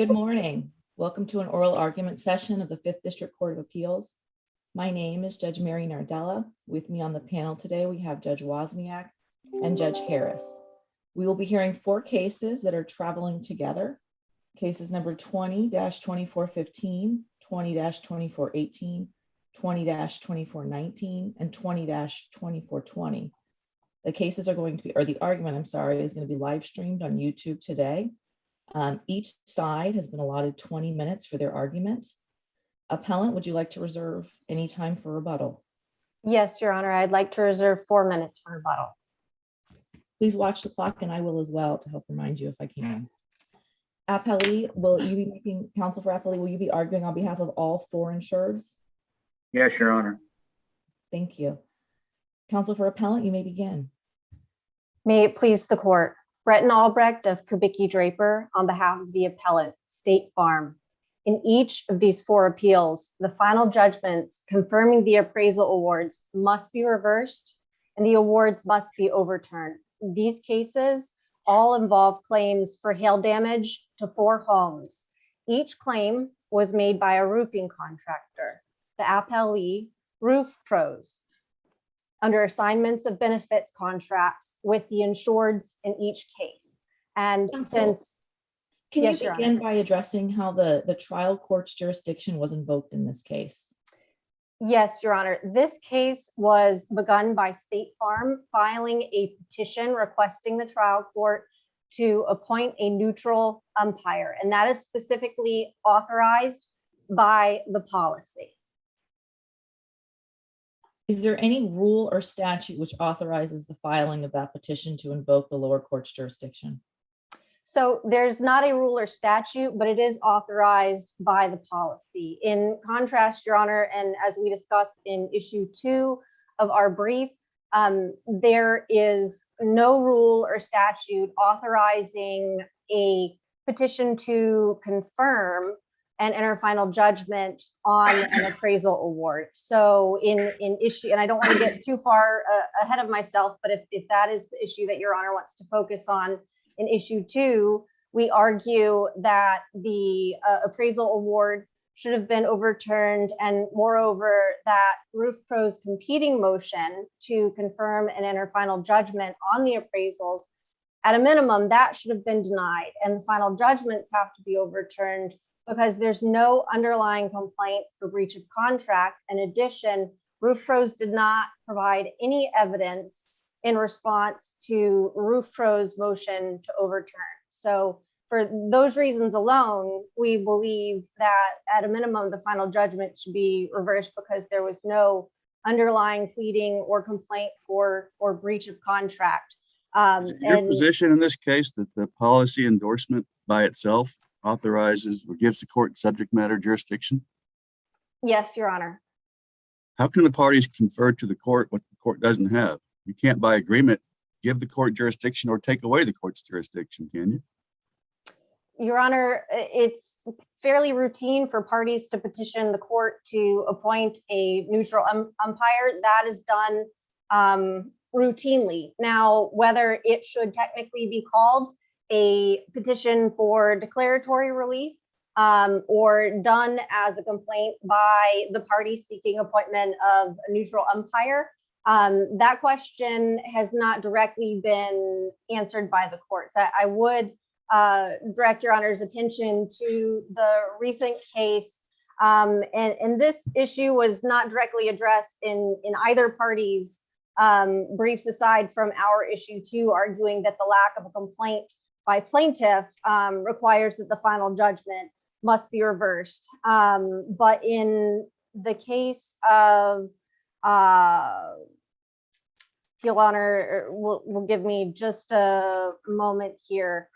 Good morning. Welcome to an oral argument session of the 5th District Court of Appeals. My name is Judge Mary Nardella. With me on the panel today, we have Judge Wozniak and Judge Harris. We will be hearing 4 cases that are traveling together. Cases number 20-2415, 20-2418, 20-2419, and 20-2420. The cases are going to be, or the argument, I'm sorry, is going to be live streamed on YouTube today. Each side has been allotted 20 minutes for their argument. Appellant, would you like to reserve any time for rebuttal? Yes, Your Honor, I'd like to reserve 4 minutes for rebuttal. Please watch the clock and I will as well to help remind you if I can. Appellee, will you be making, counsel for appellee, will you be arguing on behalf of all 4 insureds? Yes, Your Honor. Thank you. Counsel for appellant, you may begin. May it please the court. Breton Albrecht of Kubicki Draper on behalf of the appellant, State Farm. In each of these 4 appeals, the final judgments confirming the appraisal awards must be reversed and the awards must be overturned. These cases all involve claims for hail damage to 4 homes. Each claim was made by a roofing contractor, the appellee, Roof Pros, under assignments of benefits contracts with the insureds in each case. And Counsel, since Can Yes, you Your begin Honor. by addressing how the trial court's jurisdiction was invoked in this case? Yes, Your Honor, this case was begun by State Farm filing a petition requesting the trial court to appoint a neutral umpire, and that is specifically authorized by the policy. Is there any rule or statute which authorizes the filing of that petition to invoke the lower court's jurisdiction? So there's not a rule or statute, but it is authorized by the policy. In contrast, Your Honor, and as we discussed in issue 2 of our brief, there is no rule or statute authorizing a petition to confirm and enter final judgment on an appraisal award. So in issue, and I don't want to get too far ahead of myself, but if that is the issue that Your Honor wants to focus on, in issue 2, we argue that the appraisal award should have been overturned, and moreover, that Roof Pro's competing motion to confirm and enter final judgment on the appraisals, at a minimum, that should have been denied, and the final judgments have to be overturned because there's no underlying complaint for breach of contract. In addition, Roof Pros did not provide any evidence in response to Roof Pro's motion to overturn. So for those reasons alone, we believe that at a minimum, the final judgment should be reversed because there was no underlying pleading or complaint for breach of contract. Is it your position in this case that the policy endorsement by itself authorizes or gives the court subject matter jurisdiction? Yes, Your Honor. How can the parties confer to the court what the court doesn't have? You can't by agreement give the court jurisdiction or take away the court's jurisdiction, can you? Your Honor, it's fairly routine for parties to petition the court to appoint a neutral umpire. That is done routinely. Now, whether it should technically be called a petition for declaratory relief or done as a complaint by the party seeking appointment of a neutral umpire, that question has not directly been answered by the courts. I would direct Your Honor's attention to the recent case, and this issue was not directly addressed in either party's briefs, aside from our issue 2, arguing that the lack of a complaint by plaintiff requires that the final judgment must be reversed. But in the case of, Your Honor, will give me just a moment here.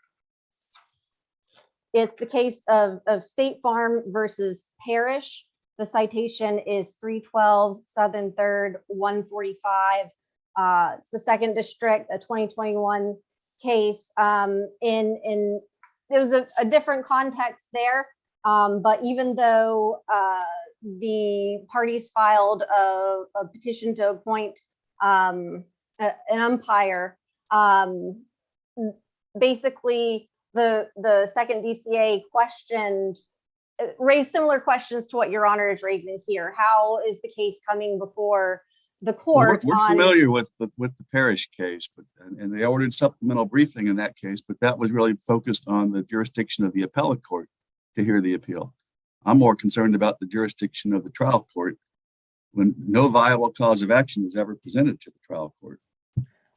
It's the case of State Farm versus Parrish. The citation is 312 Southern 3rd 145. It's the 2nd District, a 2021 case. In there was a different context there, but even though the parties filed a petition to appoint an umpire, basically the second DCA questioned, raised similar questions to what Your Honor is raising here. How is the case coming before the Well, court we're on? familiar with the Parrish case, but and they ordered supplemental briefing in that case, but that was really focused on the jurisdiction of the appellate court to hear the appeal. I'm more concerned about the jurisdiction of the trial court when no viable cause of action was ever presented to the trial court.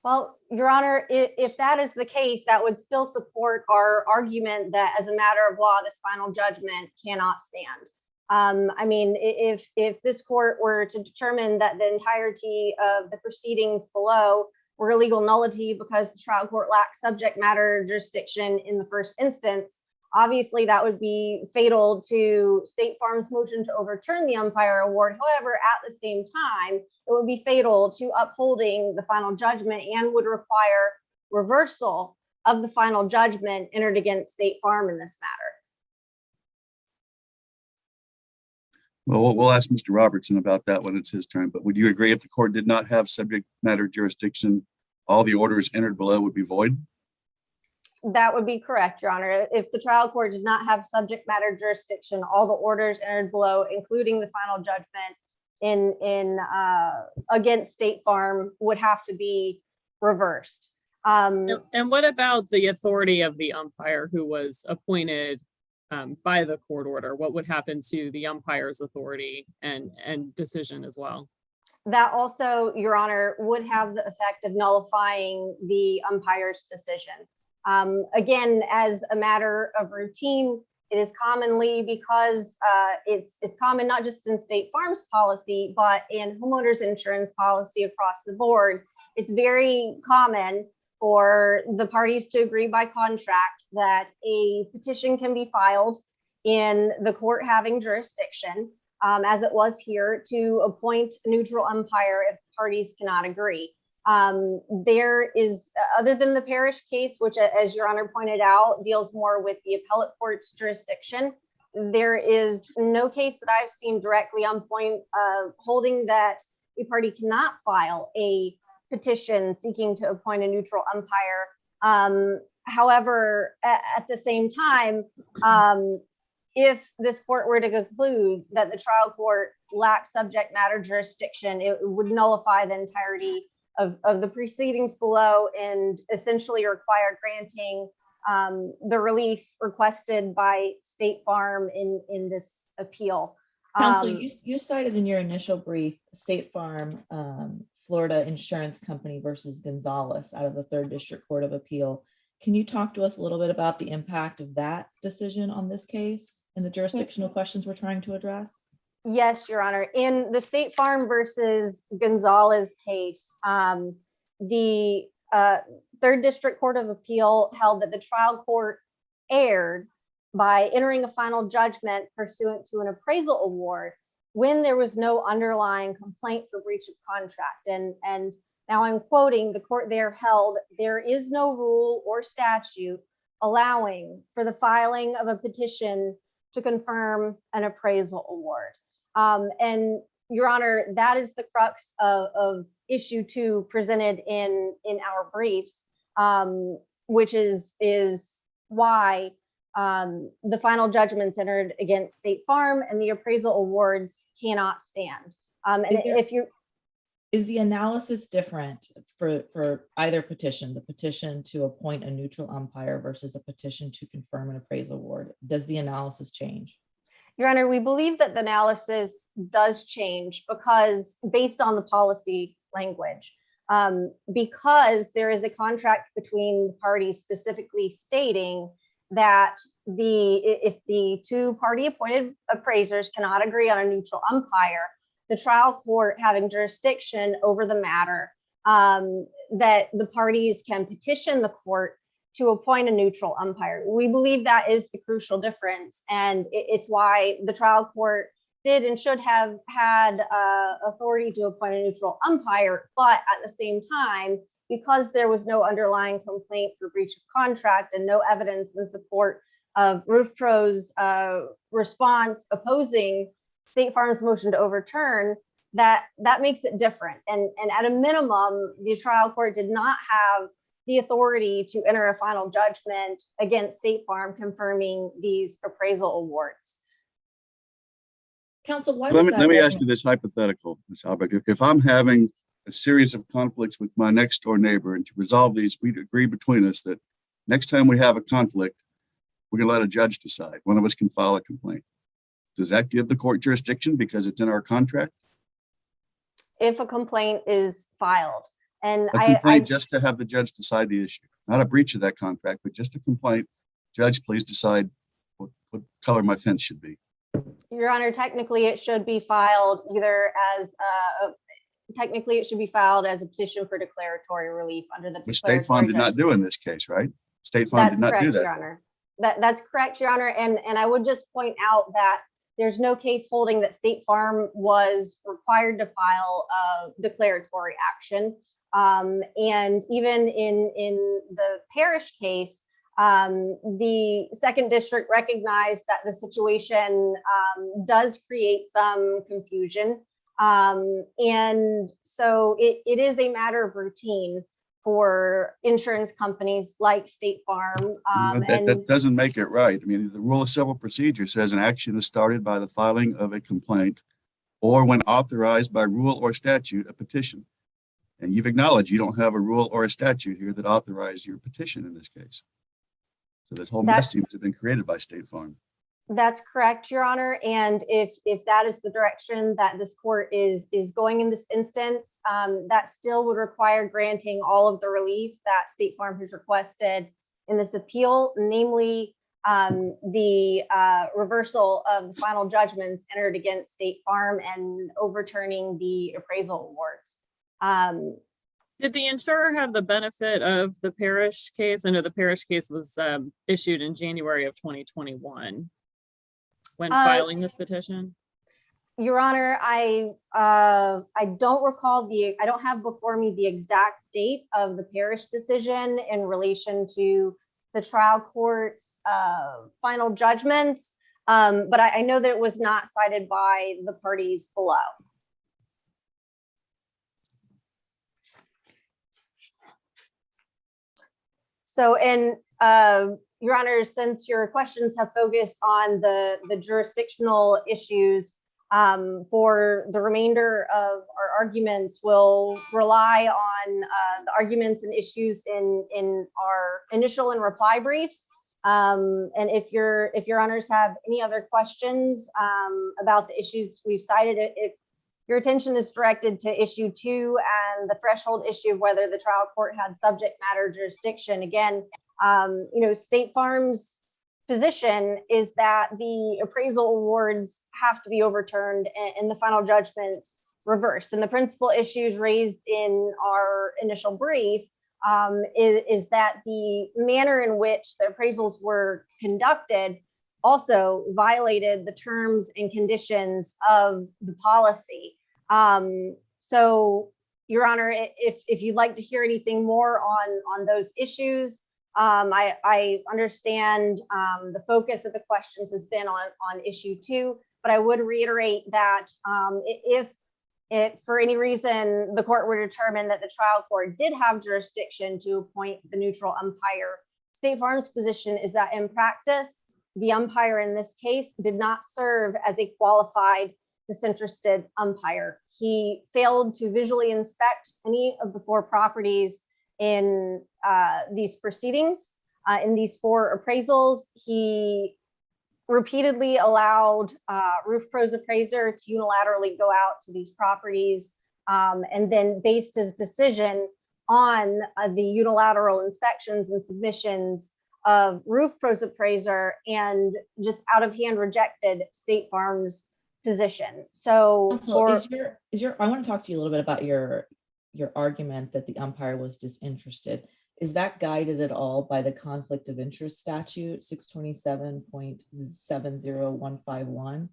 Well, Your Honor, if that is the case, that would still support our argument that as a matter of law, this final judgment cannot stand. I mean, if this court were to determine that the entirety of the proceedings below were a legal nullity because the trial court lacks subject matter jurisdiction in the first instance, obviously that would be fatal to State Farm's motion to overturn the umpire award. However, at the same time, it would be fatal to upholding the final judgment and would require reversal of the final judgment entered against State Farm in this matter. Well, we'll ask Mr. Robertson about that when it's his turn, but would you agree if the court did not have subject matter jurisdiction, all the orders entered below would be void? That would be correct, Your Honor. If the trial court did not have subject matter jurisdiction, all the orders entered below, including the final judgment in against State Farm, would have to be reversed. And what about the authority of the umpire who was appointed by the court order? What would happen to the umpire's authority and decision as well? That also, Your Honor, would have the effect of nullifying the umpire's decision. Again, as a matter of routine, it is commonly because it's common not just in State Farm's policy, but in homeowners insurance policy across the board. It's very common for the parties to agree by contract that a petition can be filed in the court having jurisdiction, as it was here, to appoint a neutral umpire if parties cannot agree. There is, other than the Parrish case, which, as Your Honor pointed out, deals more with the appellate court's jurisdiction, there is no case that I've seen directly on point holding that a party cannot file a petition seeking to appoint a neutral umpire. However, at the same time, if this court were to conclude that the trial court lacks subject matter jurisdiction, it would nullify the entirety of the proceedings below and essentially require granting the relief requested by State Farm in this appeal. Counsel, you cited in your initial brief State Farm, Florida Insurance Company versus Gonzalez out of the 3rd District Court of Appeal. Can you talk to us a little bit about the impact of that decision on this case and the jurisdictional questions we're trying to address? Yes, Your Honor. In the State Farm versus Gonzalez case, the 3rd District Court of Appeal held that the trial court erred by entering a final judgment pursuant to an appraisal award when there was no underlying complaint for breach of contract. And now I'm quoting, the court there held, there is no rule or statute allowing for the filing of a petition to confirm an appraisal award. And Your Honor, that is the crux of issue 2 presented in our briefs, which is why the final judgments entered against State Farm and the appraisal awards cannot stand. Is the analysis different for either petition, the petition to appoint a neutral umpire versus a petition to confirm an appraisal award? Does the analysis change? Your Honor, we believe that the analysis does change because based on the policy language, because there is a contract between parties specifically stating that if the 2 party appointed appraisers cannot agree on a neutral umpire, the trial court having jurisdiction over the matter, that the parties can petition the court to appoint a neutral umpire. We believe that is the crucial difference. And it's why the trial court did and should have had authority to appoint a neutral umpire. But at the same time, because there was no underlying complaint for breach of contract and no evidence in support of Roof Pro's response opposing State Farm's motion to overturn, that makes it different. And at a minimum, the trial court did not have the authority to enter a final judgment against State Farm confirming these appraisal awards. Counsel, why Let was me, that? let me ask wasn't- you this hypothetical, Ms. Albrecht. If I'm having a series of conflicts with my next door neighbor, and to resolve these, we'd agree between us that next time we have a conflict, we're gonna let a judge decide. One of us can file a complaint. Does that give the court jurisdiction because it's in our contract? If a complaint is filed. And A I, complaint just to have the judge decide the issue, not a breach of that contract, but just a complaint. Judge, please decide what color my fence should be. Your Honor, technically it should be filed either as, technically it should be filed as a petition for declaratory relief under the. Which State Farm did not do in this case, right? State Farm did That's not do correct, Your that. Honor. That's correct, Your Honor. And I would just point out that there's no case holding that State Farm was required to file a declaratory action. And even in the Parrish case, the second district recognized that the situation does create some confusion. And so it is a matter of routine for insurance companies like State Farm. That doesn't make it right. I mean, the rule of civil procedure says an action is started by the filing of a complaint or when authorized by rule or statute, a petition. And you've acknowledged you don't have a rule or a statute here that authorized your petition in this case. So this whole mess seems to have been created by State Farm. That's correct, Your Honor. And if that is the direction that this court is going in this instance, that still would require granting all of the relief that State Farm has requested in this appeal, namely the reversal of the final judgments entered against State Farm and overturning the appraisal awards. Did the insurer have the benefit of the Parrish case? I know the Parrish case was issued in January of 2021 when filing this petition. Your Honor, I don't recall I don't have before me the exact date of the Parrish decision in relation to the trial court's final judgments, but I know that it was not cited by the parties below. So, and Your Honor, since your questions have focused on the jurisdictional issues, for the remainder of our arguments, we'll rely on the arguments and issues in our initial and reply briefs. And if your honors have any other questions about the issues we've cited, if your attention is directed to issue 2 and the threshold issue of whether the trial court had subject matter jurisdiction, again, State Farm's position is that the appraisal awards have to be overturned and the final judgments reversed. And the principal issues raised in our initial brief is that the manner in which the appraisals were conducted also violated the terms and conditions of the policy. So, Your Honor, if you'd like to hear anything more on those issues, I understand the focus of the questions has been on issue 2, but I would reiterate that if for any reason the court were to determine that the trial court did have jurisdiction to appoint the neutral umpire, State Farm's position is that in practice, the umpire in this case did not serve as a qualified disinterested umpire. He failed to visually inspect any of the 4 properties in these proceedings. In these 4 appraisals, he repeatedly allowed Roof Pros appraiser to unilaterally go out to these properties and then based his decision on the unilateral inspections and submissions of Roof Pros appraiser and just out of hand rejected State Farm's position. So Counsel, I want to talk to you a little bit about your argument that the umpire was disinterested. Is that guided at all by the conflict of interest statute 627.70151?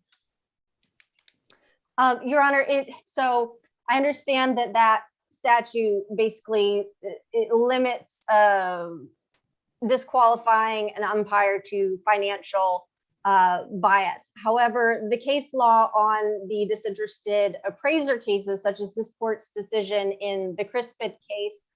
Your Honor, so I understand that statute basically it limits disqualifying an umpire to financial bias. However, the case law on the disinterested appraiser cases, such as this court's decision in the Crispin case,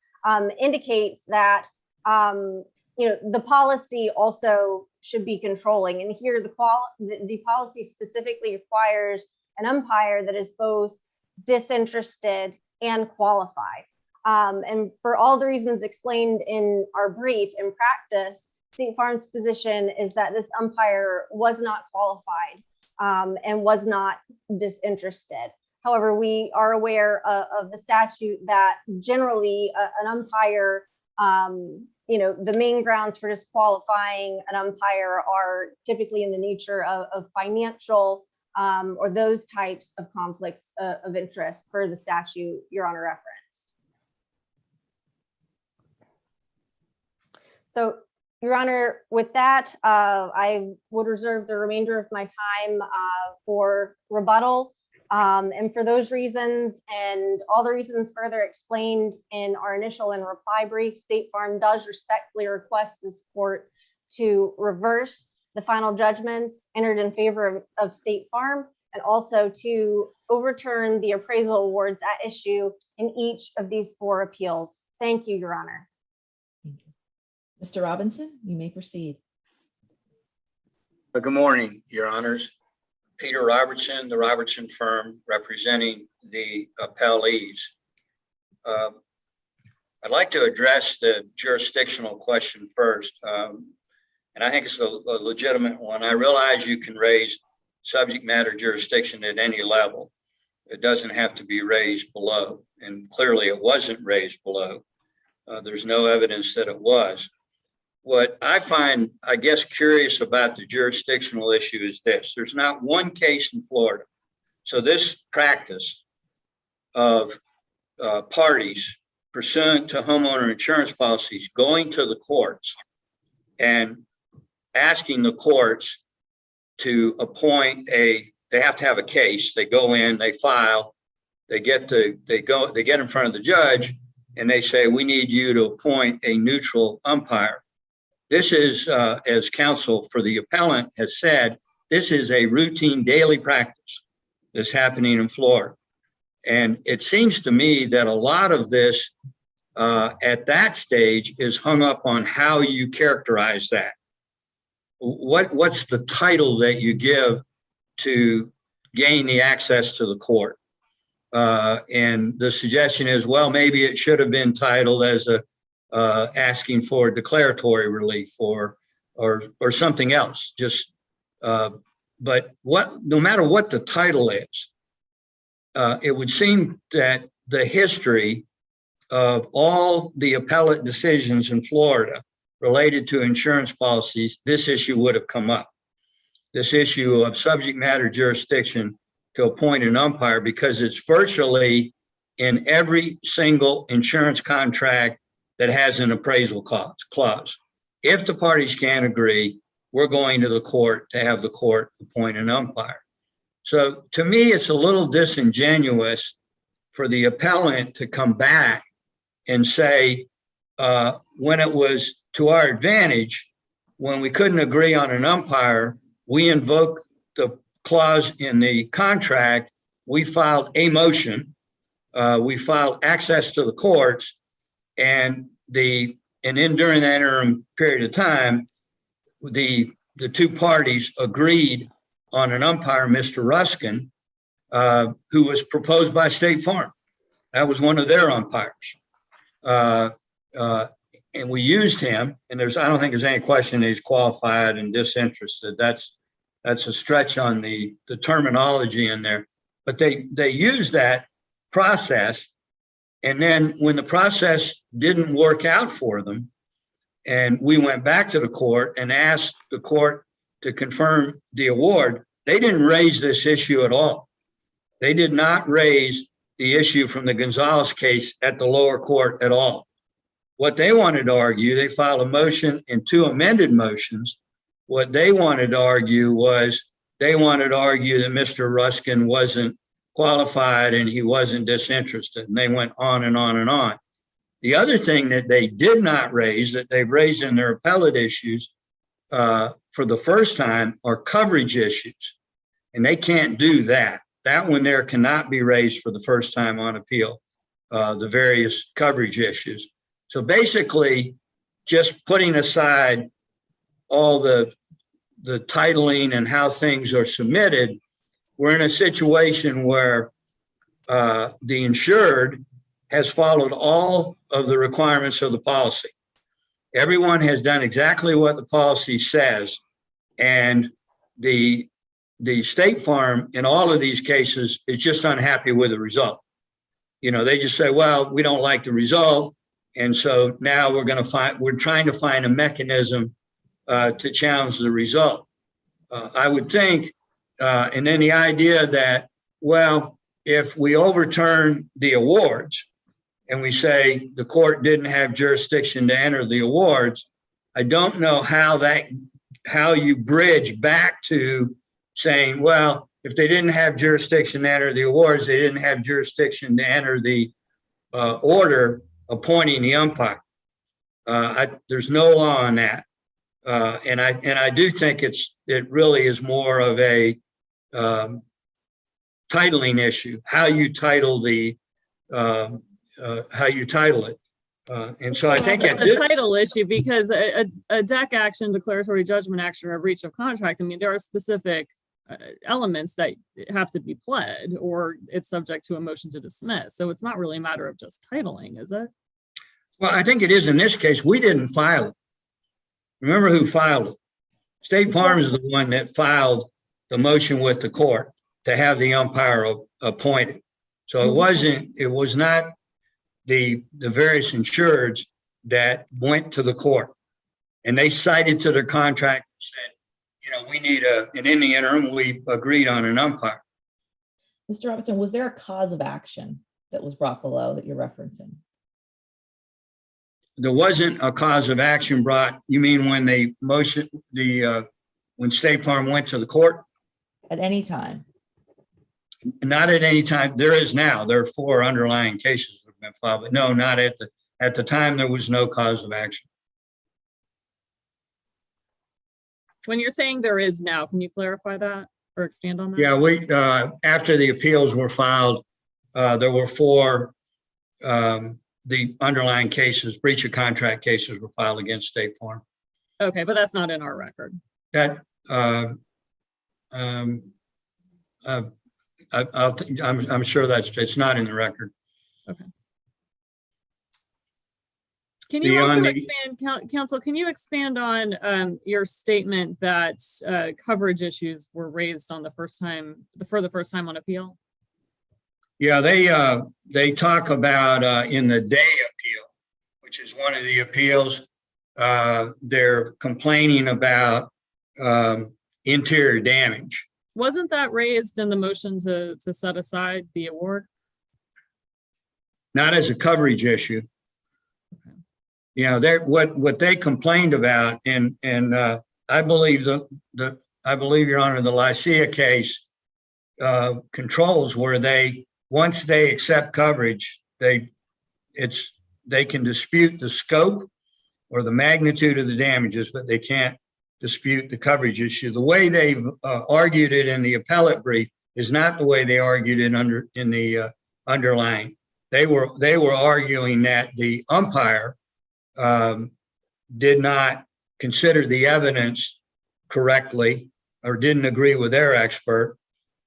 indicates that the policy also should be controlling. And here the policy specifically requires an umpire that is both disinterested and qualified. And for all the reasons explained in our brief, in practice, State Farm's position is that this umpire was not qualified and was not disinterested. However, we are aware of the statute that generally an umpire, the main grounds for disqualifying an umpire are typically in the nature of financial or those types of conflicts of interest per the statute Your Honor referenced. So, Your Honor, with that, I would reserve the remainder of my time for rebuttal. And for those reasons and all the reasons further explained in our initial and reply brief, State Farm does respectfully request this court to reverse the final judgments entered in favor of State Farm, and also to overturn the appraisal awards at issue in each of these 4 appeals. Thank you, Your Honor. Thank you. Mr. Robinson, you may proceed. Good morning, Your Honors. Peter Robertson, the Robertson firm, representing the appellees. I'd like to address the jurisdictional question first, and I think it's a legitimate one. I realize you can raise subject matter jurisdiction at any level. It doesn't have to be raised below, and clearly it wasn't raised below. There's no evidence that it was. What I find, I guess, curious about the jurisdictional issue is this. There's not one case in Florida. So this practice of parties pursuant to homeowner insurance policies going to the courts and asking the courts to appoint they have to have a case. They go in, they file, they get in front of the judge, and they say, we need you to appoint a neutral umpire. This is, as counsel for the appellant has said, this is a routine daily practice that's happening in Florida. And it seems to me that a lot of this at that stage is hung up on how you characterize that. What's the title that you give to gain the access to the court? And the suggestion is, well, maybe it should have been titled as asking for declaratory relief or something else. But no matter what the title is, it would seem that the history of all the appellate decisions in Florida related to insurance policies, this issue would have come up. This issue of subject matter jurisdiction to appoint an umpire, because it's virtually in every single insurance contract that has an appraisal clause. If the parties can't agree, we're going to the court to have the court appoint an umpire. So to me, it's a little disingenuous for the appellant to come back and say, when it was to our advantage, when we couldn't agree on an umpire, we invoked the clause in the contract. We filed a motion. We filed access to the courts, and then during that interim period of time, the 2 parties agreed on an umpire, Mr. Ruskin, who was proposed by State Farm. That was one of their umpires. And we used him, and I don't think there's any question that he's qualified and disinterested. That's a stretch on the terminology in there. But they used that process, and then when the process didn't work out for them, and we went back to the court and asked the court to confirm the award, they didn't raise this issue at all. They did not raise the issue from the Gonzalez case at the lower court at all. What they wanted to argue, they filed a motion and 2 amended motions. What they wanted to argue was they wanted to argue that Mr. Ruskin wasn't qualified and he wasn't disinterested. And they went on and on and on. The other thing that they did not raise, that they've raised in their appellate issues for the first time, are coverage issues. And they can't do that. That one there cannot be raised for the first time on appeal, the various coverage issues. So basically, just putting aside all the titling and how things are submitted, we're in a situation where the insured has followed all of the requirements of the policy. Everyone has done exactly what the policy says. And the State Farm in all of these cases is just unhappy with the result. You know, they just say, well, we don't like the result. And so now we're trying to find a mechanism to challenge the result. I would think, and then the idea that, well, if we overturn the awards and we say the court didn't have jurisdiction to enter the awards, I don't know how you bridge back to saying, well, if they didn't have jurisdiction to enter the awards, they didn't have jurisdiction to enter the order appointing the umpire. There's no law on that. And I do think it really is more of a titling issue, how you title it. And so I think It's a title issue because a DEC action, declaratory judgment action, or a breach of contract, I mean, there are specific elements that have to be pled, or it's subject to a motion to dismiss. So it's not really a matter of just titling, is it? Well, I think it is in this case. We didn't file it. Remember who filed it? State Farm is the one that filed the motion with the court to have the umpire appointed. So it was not the various insureds that went to the court, and they cited to their contract and said, you know, we need and in the interim, we agreed on an umpire. Mr. Robinson, was there a cause of action that was brought below that you're referencing? There wasn't a cause of action brought. You mean when when State Farm went to the court? At any time? Not at any time. There is now. There are 4 underlying cases that have been filed, but no, not at the time. There was no cause of action. When you're saying there is now, can you clarify that or expand on that? Yeah, we after the appeals were filed, there were 4 the underlying cases, breach of contract cases, were filed against State Farm. Okay, but that's not in our record. That I'm sure it's not in the record. Okay. Can you also expand, counsel, can you expand on your statement that coverage issues were raised on for the first time on appeal? Yeah, they talk about in the Day appeal, which is one of the appeals, they're complaining about interior damage. Wasn't that raised in the motion to set aside the award? Not as a coverage issue. Okay. You know, what they complained about, and I believe I believe, Your Honor, the Lycia case controls where once they accept coverage, they can dispute the scope or the magnitude of the damages, but they can't dispute the coverage issue. The way they've argued it in the appellate brief is not the way they argued it in the underlying. They were arguing that the umpire did not consider the evidence correctly or didn't agree with their expert,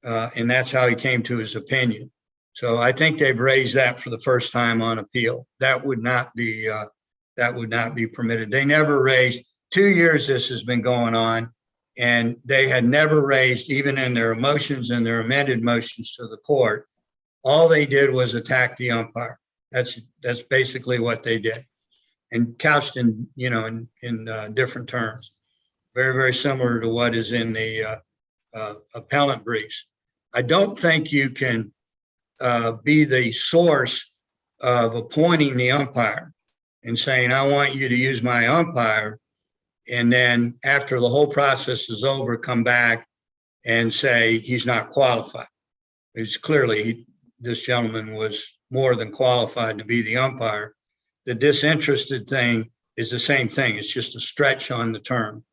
and that's how he came to his opinion. So I think they've raised that for the first time on appeal. That would not be permitted. They never raised. 2 years this has been going on, and they had never raised, even in their motions and their amended motions to the court, all they did was attack the umpire. That's basically what they did, and couched in different terms, very, very similar to what is in the appellant briefs. I don't think you can be the source of appointing the umpire and saying, I want you to use my umpire, and then after the whole process is over, come back and say he's not qualified. It's clearly this gentleman was more than qualified to be the umpire. The disinterested thing is the same thing. It's just a stretch on the term.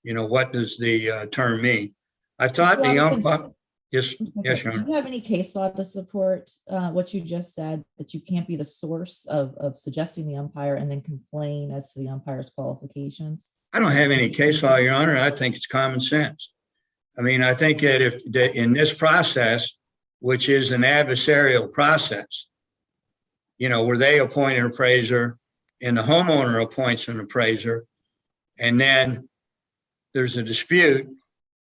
You know, what does the term mean? I thought the umpire. Yes, yes, Your Do Honor. you have any case law to support what you just said, that you can't be the source of suggesting the umpire and then complain as to the umpire's qualifications? I don't have any case law, Your Honor. I think it's common sense. I mean, I think that if that in this process, which is an adversarial process, you know, where they appoint an appraiser and the homeowner appoints an appraiser, and then there's a dispute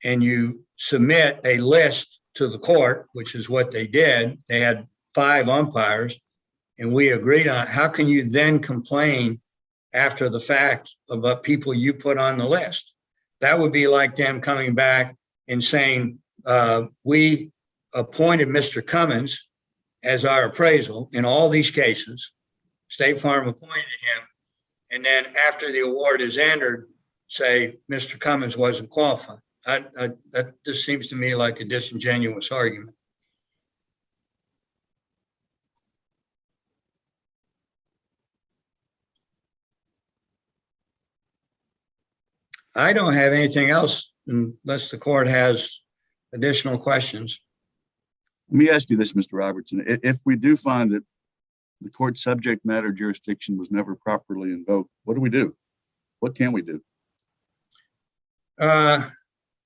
and you submit a list to the court, which is what they did. They had 5 umpires and we agreed on it. How can you then complain after the fact about people you put on the list? That would be like them coming back and saying, we appointed Mr. Cummins as our appraisal in all these cases. State Farm appointed him. And then after the award is entered, say, Mr. Cummins wasn't qualified. That just seems to me like a disingenuous argument. I don't have anything else unless the court has additional questions. Let me ask you this, Mr. Robertson. If we do find that the court's subject matter jurisdiction was never properly invoked, what do we do? What can we do?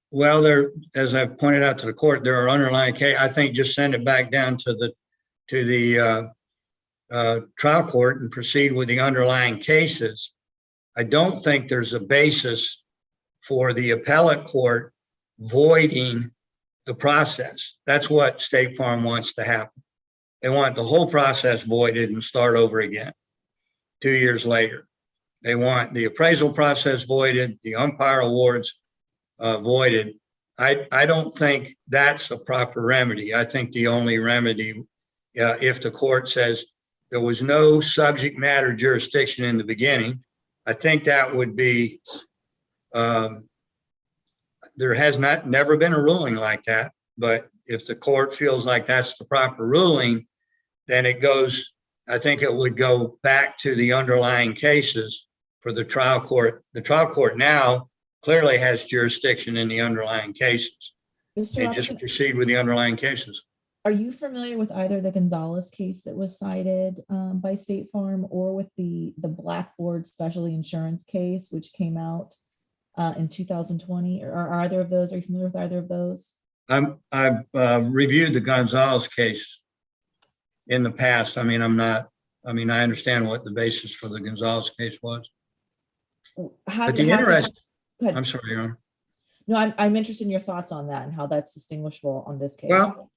Well, there, as I've pointed out to the court, there are underlying cases. I think just send it back down to the trial court and proceed with the underlying cases. I don't think there's a basis for the appellate court voiding the process. That's what State Farm wants to happen. They want the whole process voided and start over again 2 years later. They want the appraisal process voided, the umpire awards voided. I don't think that's a proper remedy. I think the only remedy, if the court says there was no subject matter jurisdiction in the beginning, I think that would be, there has never been a ruling like that. But if the court feels like that's the proper ruling, then it goes, I think it would go back to the underlying cases for the trial court. The trial court now clearly has jurisdiction in the underlying cases. Mr. They Robertson, just proceed with the underlying cases. are you familiar with either the Gonzalez case that was cited by State Farm or with the Blackboard Specialty Insurance case, which came out in 2020? Or are either of those, are you familiar with either of those? I've reviewed the Gonzalez case in the past. I mean, I understand what the basis for the Gonzalez case was. But the interest, Go ahead. I'm sorry, Your Honor. No, I'm interested in your thoughts on that and how that's distinguishable on this case. Well,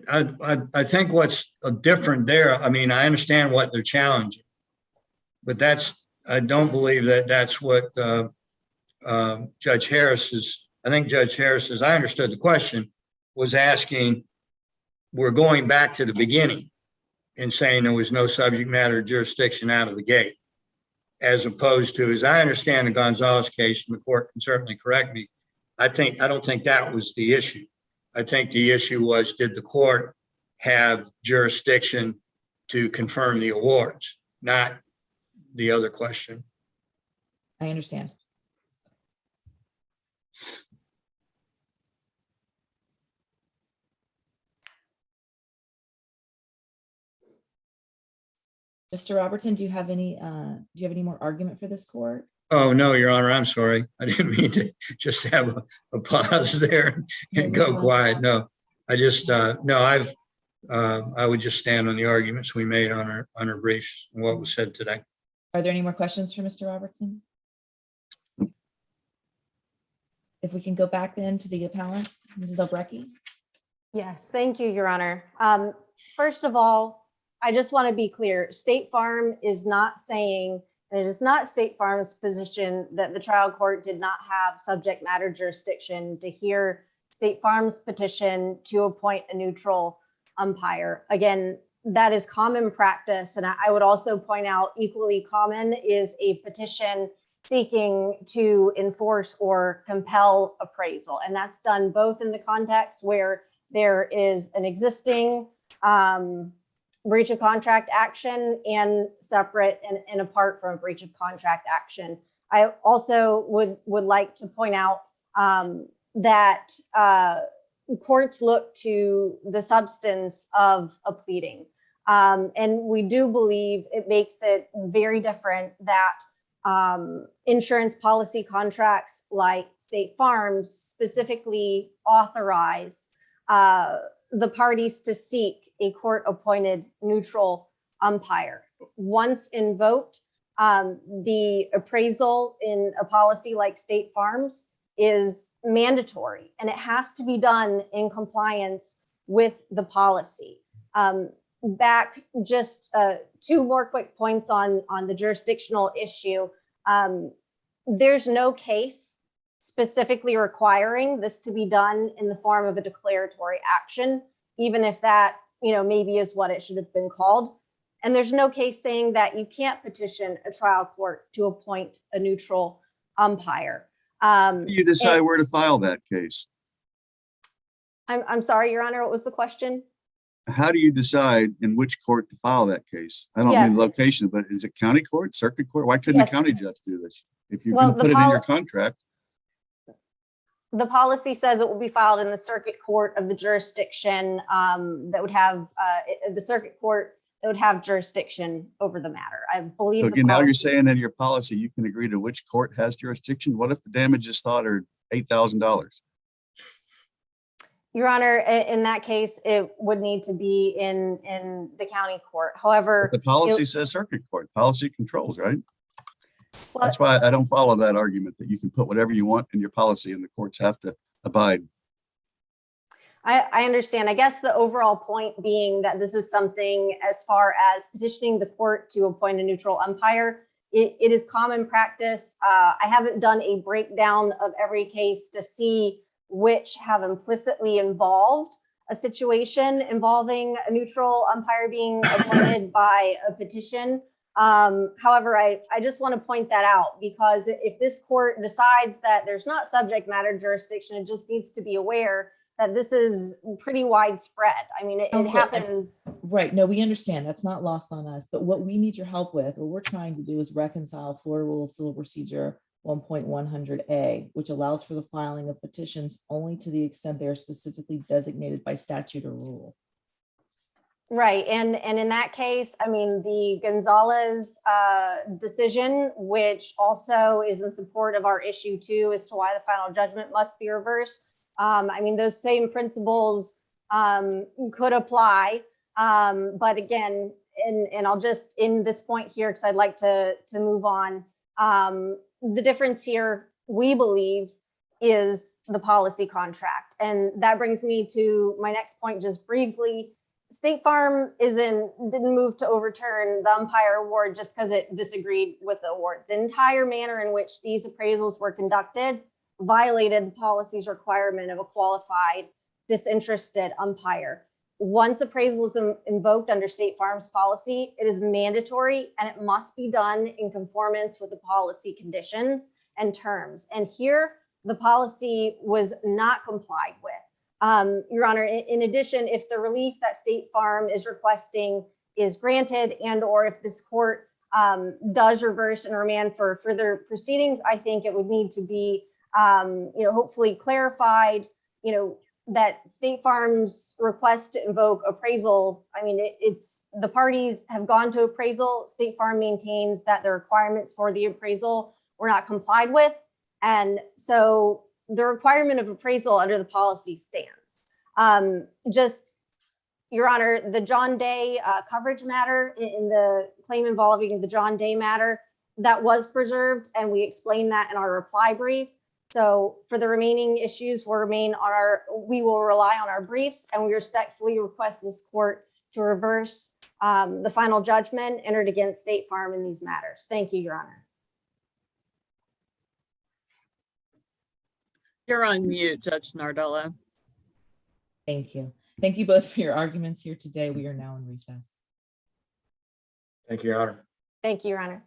I think what's different there, I mean, I understand what they're challenging, but I don't believe that that's what Judge Harris is. I think Judge Harris, as I understood the question, was asking, we're going back to the beginning and saying there was no subject matter jurisdiction out of the gate, as opposed to, as I understand the Gonzalez case, and the court can certainly correct me, I don't think that was the issue. I think the issue was, did the court have jurisdiction to confirm the awards, not the other question. I understand. Mr. Robertson, do you have any more argument for this court? Oh, no, Your Honor, I'm sorry. I didn't mean to just have a pause there and go quiet. No, I just, no, I would just stand on the arguments we made on our briefs and what was said today. Are there any more questions for Mr. Robertson? If we can go back then to the appellant, Mrs. Albrecht. Yes, thank you, Your Honor. First of all, I just want to be clear. State Farm is not saying, and it is not State Farm's position that the trial court did not have subject matter jurisdiction to hear State Farm's petition to appoint a neutral umpire. Again, that is common practice. And I would also point out, equally common is a petition seeking to enforce or compel appraisal. And that's done both in the context where there is an existing breach of contract action and separate and apart from a breach of contract action. I also would like to point out that courts look to the substance of a pleading. And we do believe it makes it very different that insurance policy contracts like State Farm's specifically authorize the parties to seek a court-appointed neutral umpire. Once invoked, the appraisal in a policy like State Farm's is mandatory, and it has to be done in compliance with the policy. Back just 2 more quick points on the jurisdictional issue. There's no case specifically requiring this to be done in the form of a declaratory action, even if that, maybe is what it should have been called. And there's no case saying that you can't petition a trial court to appoint a neutral umpire. You decide where to file that case. I'm sorry, Your Honor, what was the question? How do you decide in which court to file that case? I don't Yes. mean location, but is it county court, circuit court? Why couldn't Yes. the county judge do this? If you're Well, going to put it in your contract, The policy says it will be filed in the circuit court of the jurisdiction that would have the circuit court that would have jurisdiction over the matter. I believe. so the again, now you're policy- saying in your policy, you can agree to which court has jurisdiction. What if the damages thought are $8,000? Your Honor, in that case, it would need to be in the county court. However, The policy says circuit court, policy controls, right? well, That's why I don't follow that argument that you can put whatever you want in your policy and the courts have to abide. I understand. I guess the overall point being that this is something as far as petitioning the court to appoint a neutral umpire. It is common practice. I haven't done a breakdown of every case to see which have implicitly involved a situation involving a neutral umpire being appointed by a petition. However, I just want to point that out because if this court decides that there's not subject matter jurisdiction, it just needs to be aware that this is pretty widespread. I mean, it Okay. happens. Right. No, we understand. That's not lost on us. But what we need your help with, what we're trying to do is reconcile Florida Rule of Civil Procedure 1.100A, which allows for the filing of petitions only to the extent they are specifically designated by statute or rule. Right. And in that case, I mean, the Gonzalez decision, which also is in support of our issue 2 as to why the final judgment must be reversed. I mean, those same principles could apply. But again, and I'll just end this point here because I'd like to move on. The difference here, we believe, is the policy contract. And that brings me to my next point just briefly. State Farm didn't move to overturn the umpire award just because it disagreed with the award. The entire manner in which these appraisals were conducted violated the policy's requirement of a qualified, disinterested umpire. Once appraisal is invoked under State Farm's policy, it is mandatory and it must be done in conformance with the policy conditions and terms. And here, the policy was not complied with. Your Honor, in addition, if the relief that State Farm is requesting is granted and or if this court does reverse and remand for further proceedings, I think it would need to be hopefully clarified, that State Farm's request to invoke appraisal. I mean, it's the parties have gone to appraisal. State Farm maintains that the requirements for the appraisal were not complied with. And so the requirement of appraisal under the policy stands. Just, Your Honor, the John Day coverage matter in the claim involving the John Day matter, that was preserved, and we explained that in our reply brief. So for the remaining issues, we will rely on our briefs, and we respectfully request this court to reverse the final judgment entered against State Farm in these matters. Thank you, Your Honor. You're on mute, Judge Nardella. Thank you. Thank you both for your arguments here today. We are now in recess. Thank you, Your Honor. Thank you, Your Honor.